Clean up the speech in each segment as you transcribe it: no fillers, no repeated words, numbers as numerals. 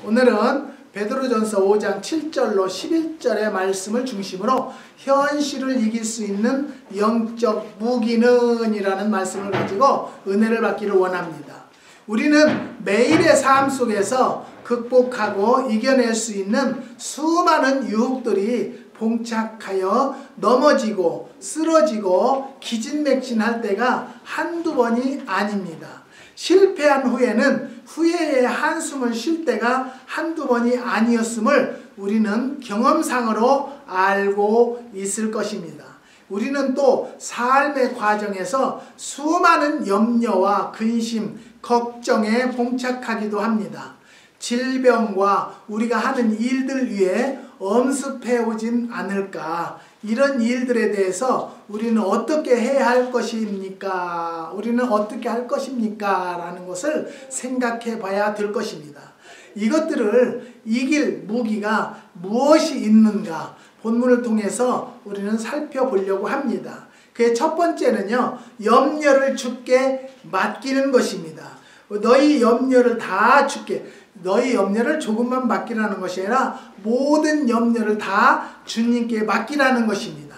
오늘은 베드로전서 5장 7절로 11절의 말씀을 중심으로 현실을 이길 수 있는 영적 무기는 이라는 말씀을 가지고 은혜를 받기를 원합니다. 우리는 매일의 삶 속에서 극복하고 이겨낼 수 있는 수많은 유혹들이 봉착하여 넘어지고 쓰러지고 기진맥진할 때가 한두 번이 아닙니다. 실패한 후에는 후회의 한숨을 쉴 때가 한두 번이 아니었음을 우리는 경험상으로 알고 있을 것입니다. 우리는 또 삶의 과정에서 수많은 염려와 근심, 걱정에 봉착하기도 합니다. 질병과 우리가 하는 일들 위에 엄습해 오진 않을까? 이런 일들에 대해서 우리는 어떻게 해야 할 것입니까? 우리는 어떻게 할 것입니까? 라는 것을 생각해 봐야 될 것입니다. 이것들을 이길 무기가 무엇이 있는가? 본문을 통해서 우리는 살펴보려고 합니다. 그의 첫 번째는요, 염려를 주께 맡기는 것입니다. 너희 염려를 다 주께, 너희 염려를 조금만 맡기라는 것이 아니라 모든 염려를 다 주님께 맡기라는 것입니다.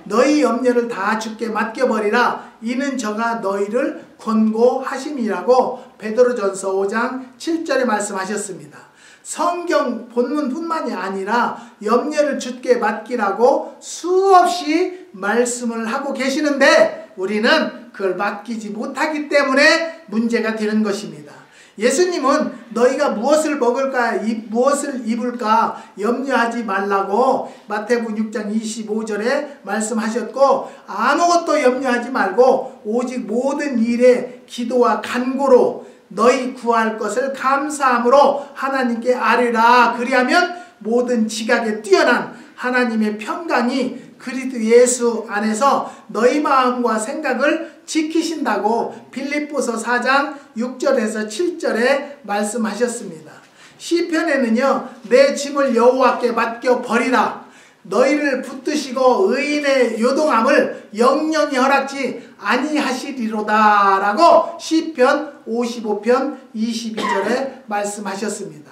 너희 염려를 다 주께 맡겨버리라. 이는 저가 너희를 권고하심이라고 베드로전서 5장 7절에 말씀하셨습니다. 성경 본문뿐만이 아니라 염려를 주께 맡기라고 수없이 말씀을 하고 계시는데 우리는 그걸 맡기지 못하기 때문에 문제가 되는 것입니다. 예수님은 너희가 무엇을 먹을까, 무엇을 입을까 염려하지 말라고 마태복음 6장 25절에 말씀하셨고, 아무것도 염려하지 말고 오직 모든 일에 기도와 간구로 너희 구할 것을 감사함으로 하나님께 아뢰라. 그리하면 모든 지각에 뛰어난 하나님의 평강이 그리스도 예수 안에서 너희 마음과 생각을 지키신다고 빌립보서 4장 6절에서 7절에 말씀하셨습니다. 시편에는요, 내 짐을 여호와께 맡겨 버리라. 너희를 붙드시고 의인의 요동함을 영영히 허락지 아니하시리로다 라고 시편 55편 22절에 말씀하셨습니다.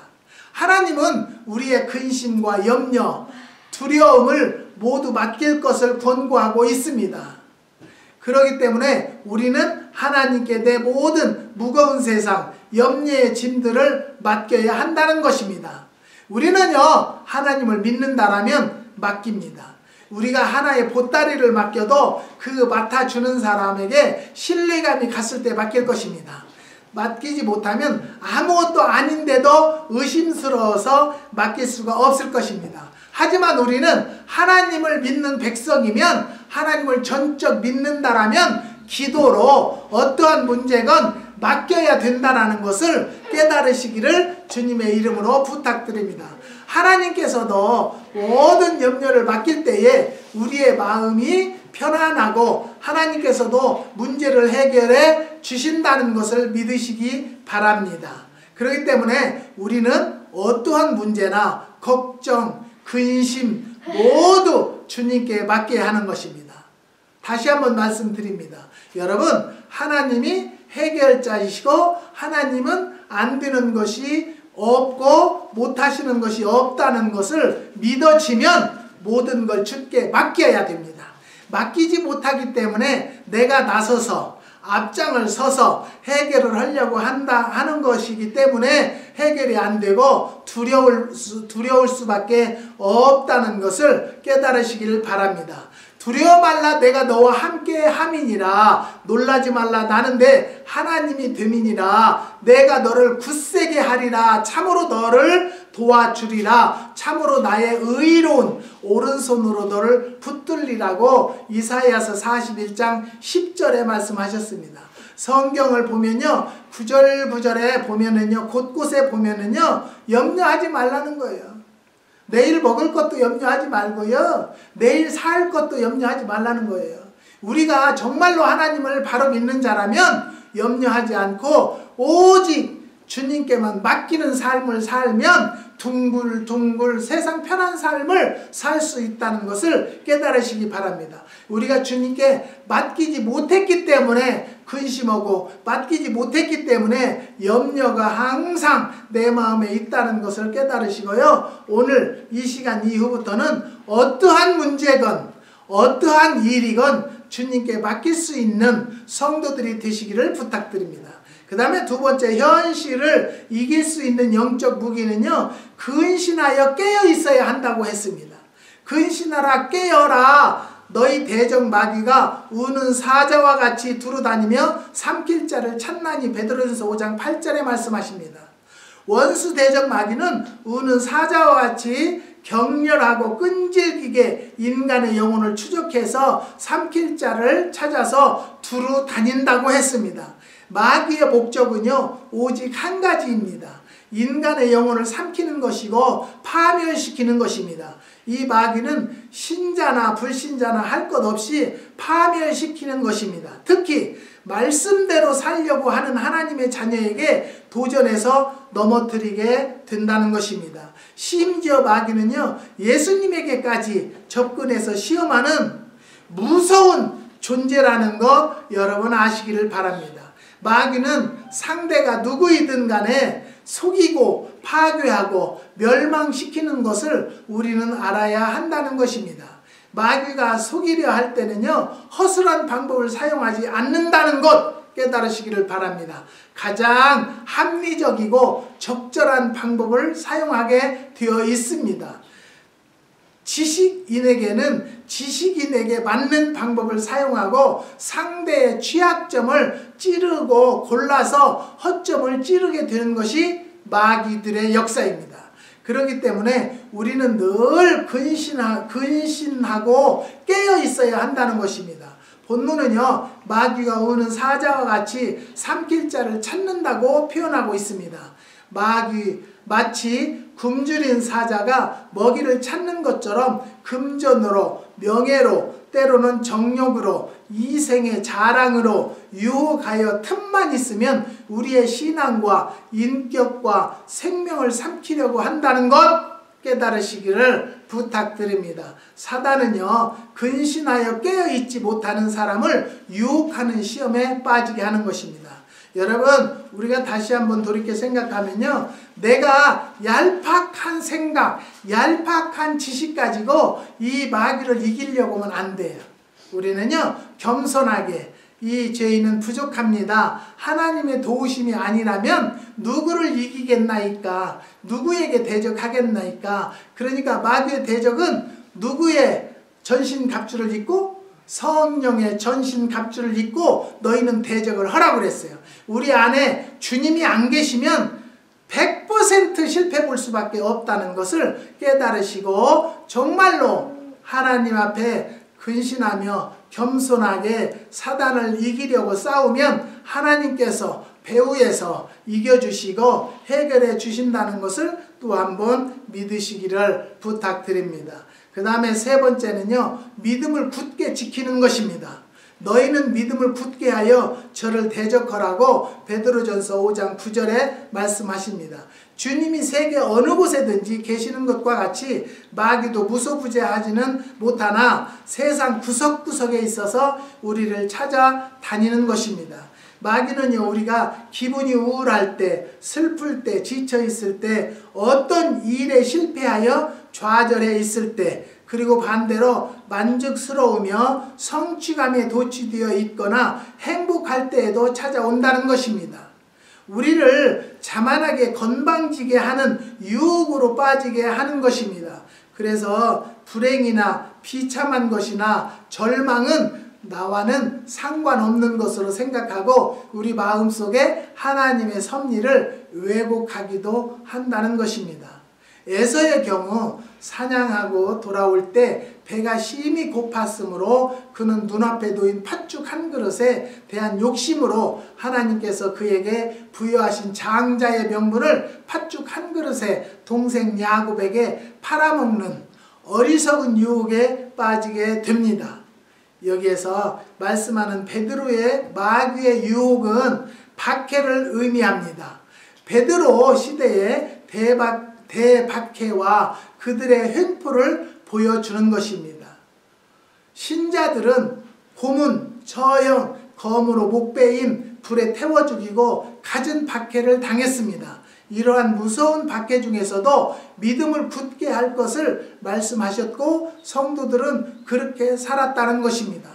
하나님은 우리의 근심과 염려, 두려움을 모두 맡길 것을 권고하고 있습니다. 그렇기 때문에 우리는 하나님께 내 모든 무거운 세상, 염려의 짐들을 맡겨야 한다는 것입니다. 우리는요, 하나님을 믿는다라면 맡깁니다. 우리가 하나의 보따리를 맡겨도 그 맡아주는 사람에게 신뢰감이 갔을 때 맡길 것입니다. 맡기지 못하면 아무것도 아닌데도 의심스러워서 맡길 수가 없을 것입니다. 하지만 우리는 하나님을 믿는 백성이면, 하나님을 전적 믿는다라면 기도로 어떠한 문제건 맡겨야 된다는 것을 깨달으시기를 주님의 이름으로 부탁드립니다. 하나님께서도 모든 염려를 맡길 때에 우리의 마음이 편안하고 하나님께서도 문제를 해결해 주신다는 것을 믿으시기 바랍니다. 그렇기 때문에 우리는 어떠한 문제나 걱정, 근심 모두 주님께 맡겨야 하는 것입니다. 다시 한번 말씀드립니다. 여러분, 하나님이 해결자이시고 하나님은 안 되는 것이 없고 못하시는 것이 없다는 것을 믿어지면 모든 걸 주께 맡겨야 됩니다. 맡기지 못하기 때문에 내가 나서서 앞장을 서서 해결을 하려고 하는 것이기 때문에 해결이 안 되고 두려울 수밖에 없다는 것을 깨달으시기를 바랍니다. 두려워 말라, 내가 너와 함께 함이니라. 놀라지 말라, 나는 내 하나님이 됨이니라. 내가 너를 굳세게 하리라. 참으로 너를 도와주리라. 참으로 나의 의로운 오른손으로 너를 붙들리라고 이사야서 41장 10절에 말씀하셨습니다. 성경을 보면요, 구절구절에 보면은요, 곳곳에 보면은요, 염려하지 말라는 거예요. 내일 먹을 것도 염려하지 말고요, 내일 살 것도 염려하지 말라는 거예요. 우리가 정말로 하나님을 바로 믿는 자라면 염려하지 않고 오직 주님께만 맡기는 삶을 살면 둥글둥글 세상 편한 삶을 살 수 있다는 것을 깨달으시기 바랍니다. 우리가 주님께 맡기지 못했기 때문에 근심하고 맡기지 못했기 때문에 염려가 항상 내 마음에 있다는 것을 깨달으시고요. 오늘 이 시간 이후부터는 어떠한 문제건 어떠한 일이건 주님께 맡길 수 있는 성도들이 되시기를 부탁드립니다. 그 다음에 두 번째, 현실을 이길 수 있는 영적 무기는요, 근신하여 깨어 있어야 한다고 했습니다. 근신하라, 깨어라. 너희 대적 마귀가 우는 사자와 같이 두루다니며 삼킬 자를 찾나니. 베드로전서 5장 8절에 말씀하십니다. 원수 대적 마귀는 우는 사자와 같이 격렬하고 끈질기게 인간의 영혼을 추적해서 삼킬 자를 찾아서 두루 다닌다고 했습니다. 마귀의 목적은요, 오직 한 가지입니다. 인간의 영혼을 삼키는 것이고 파멸시키는 것입니다. 이 마귀는 신자나 불신자나 할 것 없이 파멸시키는 것입니다. 특히 말씀대로 살려고 하는 하나님의 자녀에게 도전해서 넘어뜨리게 된다는 것입니다. 심지어 마귀는요, 예수님에게까지 접근해서 시험하는 무서운 존재라는 것 여러분 아시기를 바랍니다. 마귀는 상대가 누구이든 간에 속이고 파괴하고 멸망시키는 것을 우리는 알아야 한다는 것입니다. 마귀가 속이려 할 때는요, 허술한 방법을 사용하지 않는다는 것 깨달으시기를 바랍니다. 가장 합리적이고 적절한 방법을 사용하게 되어 있습니다. 지식인에게는 지식인에게 맞는 방법을 사용하고 상대의 취약점을 찌르고 골라서 허점을 찌르게 되는 것이 마귀들의 역사입니다. 그렇기 때문에 우리는 늘 근신하고 깨어 있어야 한다는 것입니다. 본문은요, 마귀가 우는 사자와 같이 삼킬 자를 찾는다고 표현하고 있습니다. 마치 굶주린 사자가 먹이를 찾는 것처럼 금전으로, 명예로, 때로는 정욕으로, 이생의 자랑으로 유혹하여 틈만 있으면 우리의 신앙과 인격과 생명을 삼키려고 한다는 것 깨달으시기를 부탁드립니다. 사단은요, 근신하여 깨어있지 못하는 사람을 유혹하는 시험에 빠지게 하는 것입니다. 여러분, 우리가 다시 한번 돌이켜 생각하면요, 내가 얄팍한 생각, 얄팍한 지식 가지고 이 마귀를 이기려고 하면 안 돼요. 우리는요, 겸손하게 이 죄인은 부족합니다. 하나님의 도우심이 아니라면 누구를 이기겠나이까? 누구에게 대적하겠나이까? 그러니까 마귀의 대적은 누구의 전신갑주를 입고? 성령의 전신갑주를 입고 너희는 대적을 하라고 그랬어요. 우리 안에 주님이 안 계시면 100% 실패 볼 수밖에 없다는 것을 깨달으시고 정말로 하나님 앞에 근신하며 겸손하게 사단을 이기려고 싸우면 하나님께서 배후에서 이겨주시고 해결해 주신다는 것을 또 한번 믿으시기를 부탁드립니다. 그 다음에 세 번째는요, 믿음을 굳게 지키는 것입니다. 너희는 믿음을 굳게 하여 저를 대적하라고 베드로전서 5장 9절에 말씀하십니다. 주님이 세계 어느 곳에든지 계시는 것과 같이 마귀도 무소부재하지는 못하나 세상 구석구석에 있어서 우리를 찾아다니는 것입니다. 마귀는요, 우리가 기분이 우울할 때, 슬플 때, 지쳐있을 때, 어떤 일에 실패하여 좌절해 있을 때, 그리고 반대로 만족스러우며 성취감에 도취되어 있거나 행복할 때에도 찾아온다는 것입니다. 우리를 자만하게 건방지게 하는 유혹으로 빠지게 하는 것입니다. 그래서 불행이나 비참한 것이나 절망은 나와는 상관없는 것으로 생각하고 우리 마음속에 하나님의 섭리를 왜곡하기도 한다는 것입니다. 에서의 경우 사냥하고 돌아올 때 배가 심히 고팠으므로 그는 눈앞에 놓인 팥죽 한 그릇에 대한 욕심으로 하나님께서 그에게 부여하신 장자의 명분을 팥죽 한 그릇에 동생 야곱에게 팔아먹는 어리석은 유혹에 빠지게 됩니다. 여기에서 말씀하는 베드로의 마귀의 유혹은 박해를 의미합니다. 베드로 시대의 대박해와 그들의 횡포를 보여주는 것입니다. 신자들은 고문, 저형, 검으로 목베인 불에 태워 죽이고 갖은 박해를 당했습니다. 이러한 무서운 박해 중에서도 믿음을 굳게 할 것을 말씀하셨고 성도들은 그렇게 살았다는 것입니다.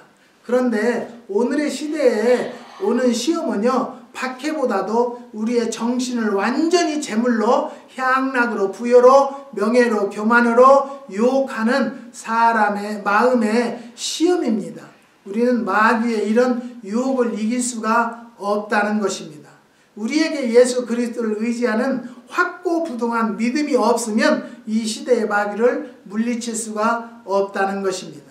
그런데 오늘의 시대에 오는 시험은요, 박해보다도 우리의 정신을 완전히 제물로 향락으로 부여로 명예로 교만으로 유혹하는 사람의 마음의 시험입니다. 우리는 마귀의 이런 유혹을 이길 수가 없다는 것입니다. 우리에게 예수 그리스도를 의지하는 확고부동한 믿음이 없으면 이 시대의 마귀를 물리칠 수가 없다는 것입니다.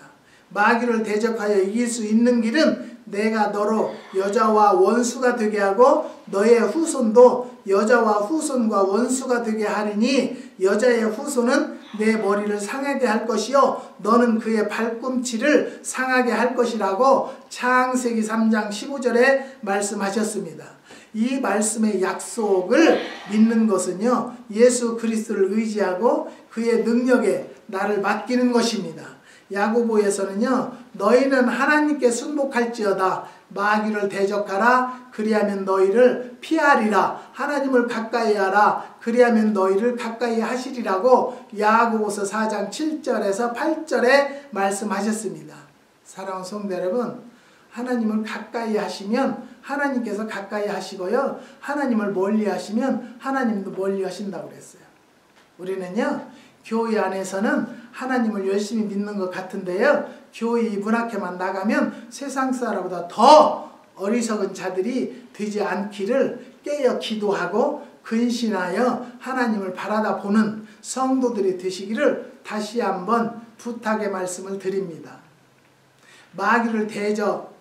마귀를 대적하여 이길 수 있는 길은 내가 너로 여자와 원수가 되게 하고 너의 후손도 여자와 후손과 원수가 되게 하리니 여자의 후손은 내 머리를 상하게 할 것이요 너는 그의 발꿈치를 상하게 할 것이라고 창세기 3장 15절에 말씀하셨습니다. 이 말씀의 약속을 믿는 것은요, 예수 그리스도를 의지하고 그의 능력에 나를 맡기는 것입니다. 야고보에서는요, 너희는 하나님께 순복할지어다 마귀를 대적하라 그리하면 너희를 피하리라 하나님을 가까이 하라 그리하면 너희를 가까이 하시리라고 야고보서 4장 7절에서 8절에 말씀하셨습니다. 사랑하는 성도 여러분, 하나님을 가까이 하시면 하나님께서 가까이 하시고요, 하나님을 멀리 하시면 하나님도 멀리 하신다고 그랬어요. 우리는요, 교회 안에서는 하나님을 열심히 믿는 것 같은데요, 교회 문 앞에만 나가면 세상 사람보다 더 어리석은 자들이 되지 않기를 깨어 기도하고 근신하여 하나님을 바라다 보는 성도들이 되시기를 다시 한번 부탁의 말씀을 드립니다. 마귀를 대적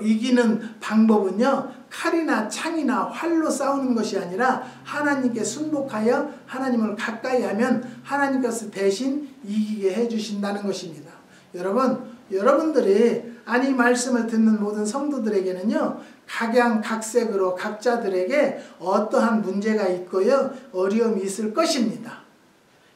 이기는 방법은요, 칼이나 창이나 활로 싸우는 것이 아니라 하나님께 순복하여 하나님을 가까이 하면 하나님께서 대신 이기게 해주신다는 것입니다. 여러분들이 이 말씀을 듣는 모든 성도들에게는요, 각양각색으로 각자들에게 어떠한 문제가 있고요, 어려움이 있을 것입니다.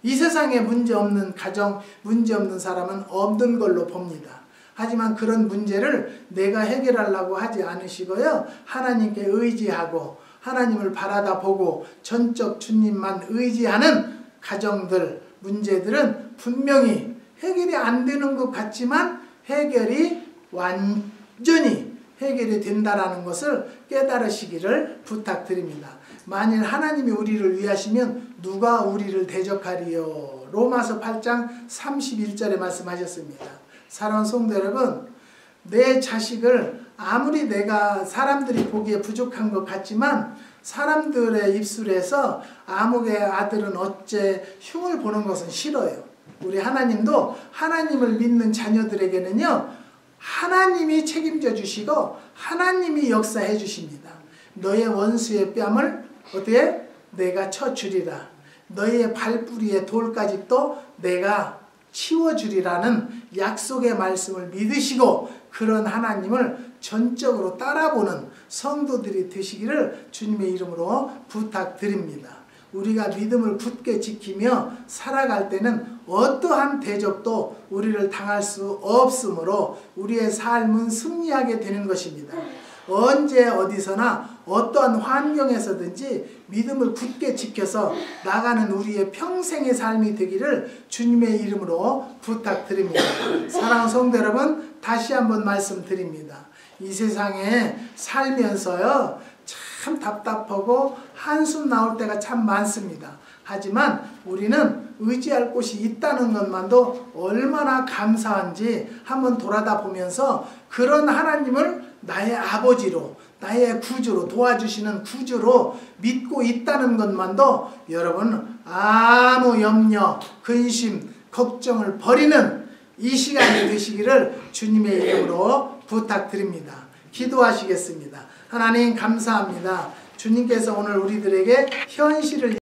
이 세상에 문제 없는 가정, 문제 없는 사람은 없는 걸로 봅니다. 하지만 그런 문제를 내가 해결하려고 하지 않으시고요, 하나님께 의지하고 하나님을 바라다 보고 전적 주님만 의지하는 가정들, 문제들은 분명히 해결이 안 되는 것 같지만 해결이 완전히 해결이 된다라는 것을 깨달으시기를 부탁드립니다. 만일 하나님이 우리를 위하시면 누가 우리를 대적하리요? 로마서 8장 31절에 말씀하셨습니다. 사랑하는 성도 여러분, 내 자식을 아무리 내가 사람들이 보기에 부족한 것 같지만 사람들의 입술에서 아무개 아들은 어째 흉을 보는 것은 싫어요. 우리 하나님도 하나님을 믿는 자녀들에게는요, 하나님이 책임져 주시고 하나님이 역사해 주십니다. 너의 원수의 뺨을 어떻게? 내가 쳐주리라. 너의 발뿌리에 돌까지도 내가 치워주리라는 약속의 말씀을 믿으시고 그런 하나님을 전적으로 따라보는 성도들이 되시기를 주님의 이름으로 부탁드립니다. 우리가 믿음을 굳게 지키며 살아갈 때는 어떠한 대적도 우리를 당할 수 없으므로 우리의 삶은 승리하게 되는 것입니다. 언제 어디서나 어떠한 환경에서든지 믿음을 굳게 지켜서 나가는 우리의 평생의 삶이 되기를 주님의 이름으로 부탁드립니다. 사랑하는 성도 여러분, 다시 한번 말씀드립니다. 이 세상에 살면서요, 참 답답하고 한숨 나올 때가 참 많습니다. 하지만 우리는 의지할 곳이 있다는 것만도 얼마나 감사한지 한번 돌아다 보면서 그런 하나님을 나의 아버지로, 나의 구주로, 도와주시는 구주로 믿고 있다는 것만도 여러분 아무 염려, 근심, 걱정을 버리는 이 시간이 되시기를 주님의 이름으로 부탁드립니다. 기도하시겠습니다. 하나님 감사합니다. 주님께서 오늘 우리들에게 현실을